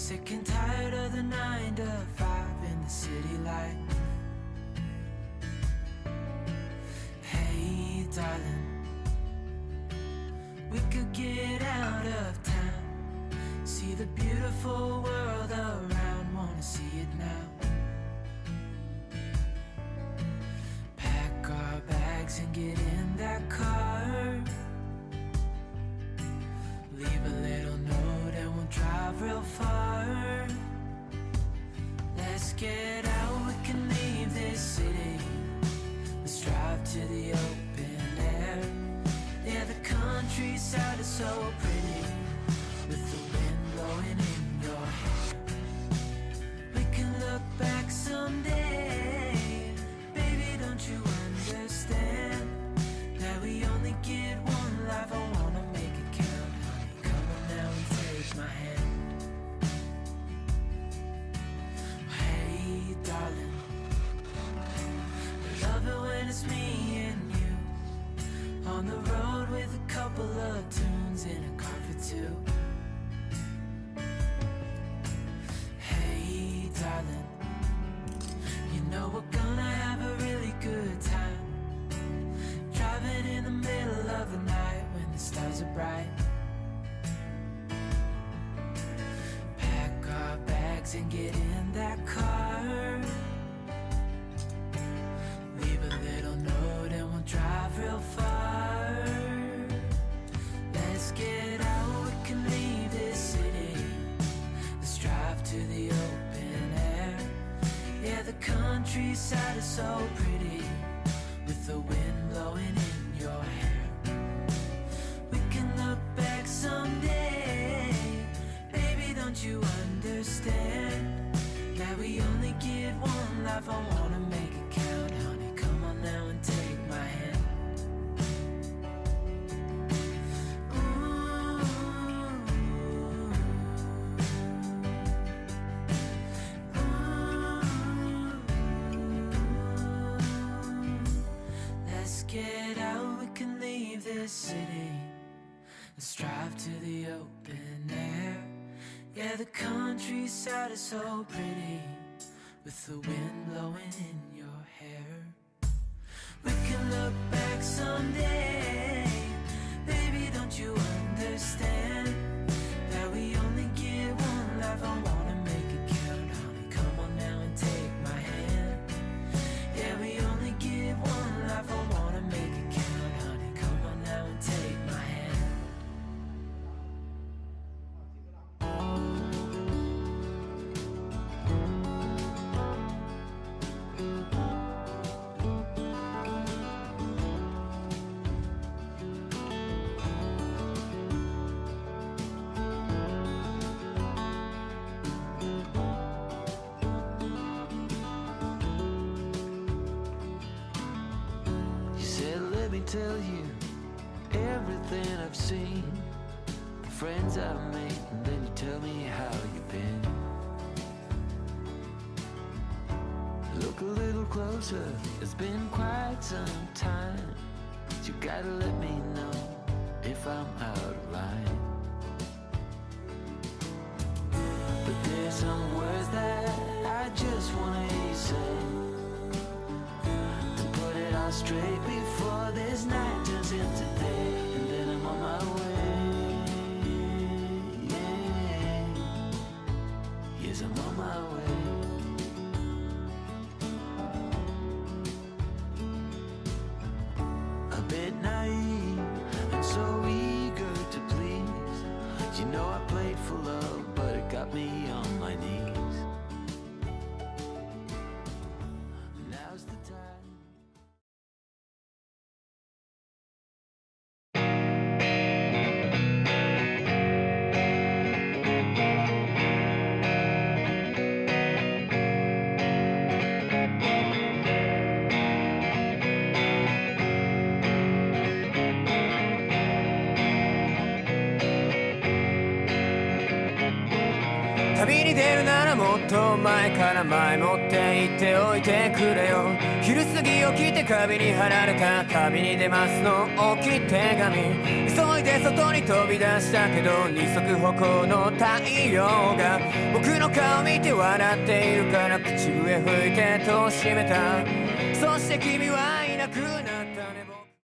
Sick and tired of the 9 to 5 in the city life. Hey darling, we could get out of town, see the beautiful world around, wanna see it now. Pack our bags and get in that car, leave a little note and we'll drive real far. Let's get out, we can leave this city. Let's drive to the open air. Yeah, the countryside is so pretty, with the wind blowing in your hair. We can look back someday. Baby, don't you understand that we only get one life? I wanna make it count, honey. Come on now and take my hand. Hey darling, I love it when it's me and you, on the road with a couple of tunes in a car for two. Hey darling, you know we're gonna have a really good time, driving in the middle of the night when the stars are bright. Pack our bags and get in that car, leave a little note and we'll drive real far. Let's get out, we can leave this city. Let's drive to the open air. Yeah, the countryside is so pretty, with the wind blowing in your hair. We can look back someday. Baby, don't you understand that we only get one life? I wanna make it count, honey. Come on now and take my hand. Ooh. Let's get out, we can leave this city. Let's drive to the open air. Yeah, the countryside is so pretty, with the wind blowing in your hair. We can look back someday. Baby, don't you understand that we only get one life? I wanna make it count, honey. Come on now and take my hand. Yeah, we only get one life. I wanna make it count, honey. Come on now and take my hand. You said, let me tell you everything I've seen, the friends I've made, and then you tell me how you've been. Look a little closer, it's been quite some time. You gotta let me know if I'm out of line. But there's some words that I just wanna hear you say, to put it all straight before this night turns into day, and then I'm on my way. Yeah. Yes, I'm on my way. A bit naive and so eager to please. You know I played for love, but it got me on my knees. Now's the time.旅に出るならもっと前から前もって言っておいてくれよ。昼過ぎ起きて壁に貼られた旅に出ますの大きい手紙、急いで外に飛び出したけど二足歩行の太陽が僕の顔見て笑っているから口笛吹いて戸を閉めた。そして君はいなくなったね。